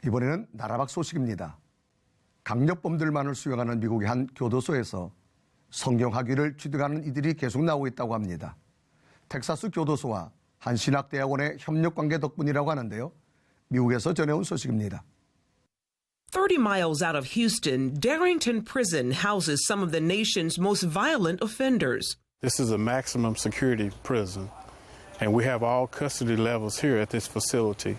이번에는 나라밖 소식입니다. 강력범들만을 수용하는 미국의 한 교도소에서 성경학위를 취득하는 이들이 계속 나오고 있다고 합니다. 텍사스 교도소와 한 신학대학원의 협력관계 덕분이라고 하는데요. 미국에서 전해온 소식입니다. 30 miles out of Houston, Darrington Prison houses some of the nation's most violent offenders. This is a maximum security prison, and we have all custody levels here at this facility.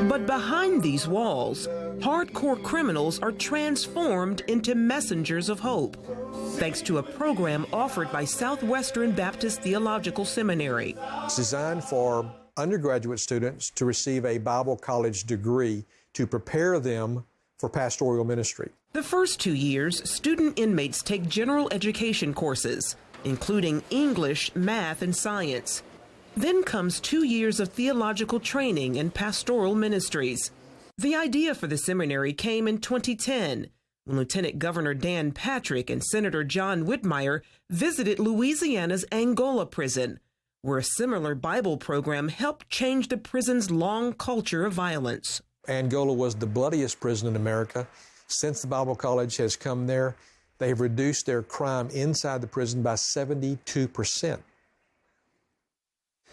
But behind these walls, hardcore criminals are transformed into messengers of hope, thanks to a program offered by Southwestern Baptist Theological Seminary. It's designed for undergraduate students to receive a Bible college degree to prepare them for pastoral ministry. The first 2 years, student inmates take general education courses, including English, math, and science. Then comes 2 years of theological training and pastoral ministries. The idea for the seminary came in 2010, when Lieutenant Governor Dan Patrick and Senator John Whitmire visited Louisiana's Angola prison, where a similar Bible program helped change the prison's long culture of violence. Angola was the bloodiest prison in America. Since the Bible College has come there, they have reduced their crime inside the prison by 72%.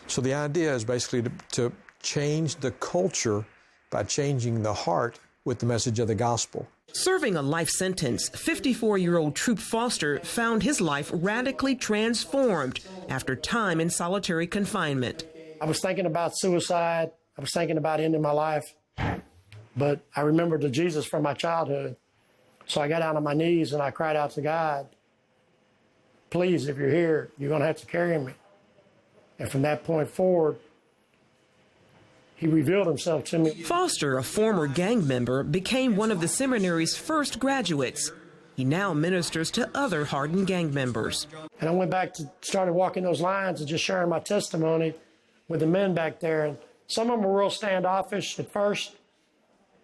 So the idea is basically to change the culture by changing the heart with the message of the gospel. Serving a life sentence, 54-year-old Troop Foster found his life radically transformed after time in solitary confinement. I was thinking about suicide. I was thinking about ending my life. But I remembered the Jesus from my childhood. So I got down on my knees and I cried out to God, please, if you're here, you're going to have to carry me. And from that point forward, he revealed himself to me. Foster, a former gang member, became one of the seminary's first graduates. He now ministers to other hardened gang members. And I went back to started walking those lines and just sharing my testimony with the men back there. And some of them were real standoffish at first.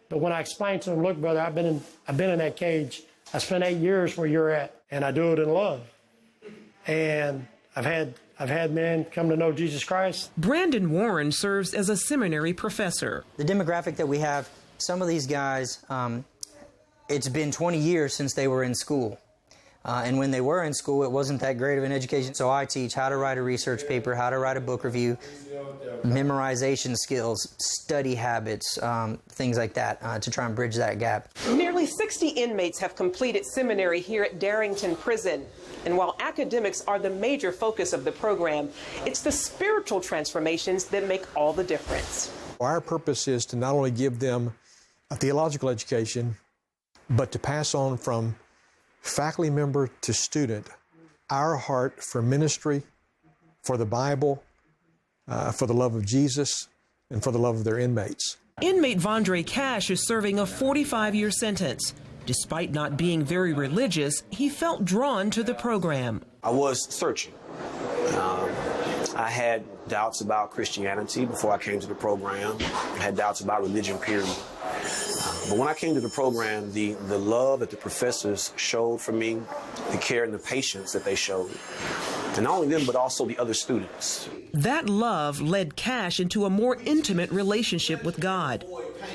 But when I explained to them, look, brother, I've been in that cage. I spent 8 years where you're at, and I do it in love. And I've had men come to know Jesus Christ. Brandon Warren serves as a seminary professor. The demographic that we have, some of these guys, it's been 20 years since they were in school. And when they were in school, it wasn't that great of an education. So I teach how to write a research paper, how to write a book review, memorization skills, study habits, things like that, to try and bridge that gap. Nearly 60 inmates have completed seminary here at Darrington Prison. And while academics are the major focus of the program, it's the spiritual transformations that make all the difference. Our purpose is to not only give them a theological education, but to pass on from faculty member to student our heart for ministry, for the Bible, for the love of Jesus, and for the love of their inmates. Inmate Vondre Cash is serving a 45-year sentence. Despite not being very religious, he felt drawn to the program. I was searching. I had doubts about Christianity before I came to the program. I had doubts about religion, period. But when I came to the program, the love that the professors showed for me, the care and the patience that they showed, and not only them, but also the other students. That love led Cash into a more intimate relationship with God.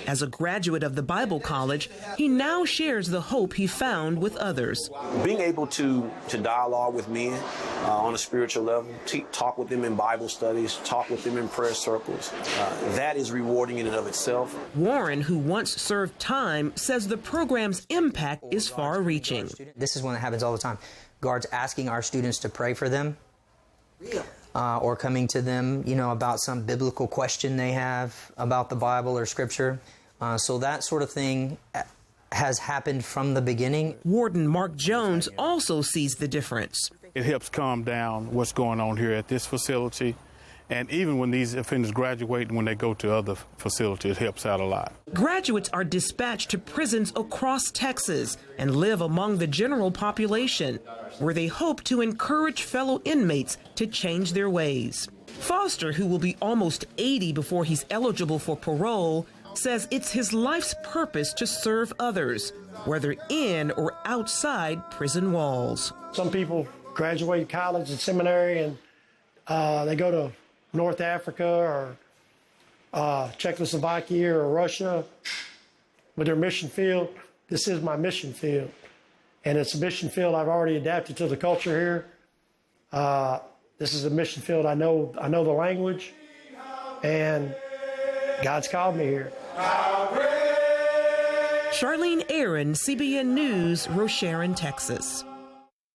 As a graduate of the Bible College, he now shares the hope he found with others. Being able to dialogue with men on a spiritual level, talk with them in Bible studies, talk with them in prayer circles, that is rewarding in and of itself. Warren, who once served time, says the program's impact is far-reaching. This is one that happens all the time. Guards asking our students to pray for them, or coming to them, about some biblical question they have about the Bible or Scripture. So that sort of thing has happened from the beginning. Warden Mark Jones also sees the difference. It helps calm down what's going on here at this facility. And even when these offenders graduate and when they go to other facilities, it helps out a lot. Graduates are dispatched to prisons across Texas and live among the general population, where they hope to encourage fellow inmates to change their ways. Foster, who will be almost 80 before he's eligible for parole, says it's his life's purpose to serve others, whether in or outside prison walls. Some people graduate college and seminary and they go to North Africa Czechoslovakia or Russia with their mission field. This is my mission field. And it's a mission field I've already adapted to the culture here. This is a mission field I know the language, and God's called me here. Charlene Aaron, CBN News, Rocheron, Texas.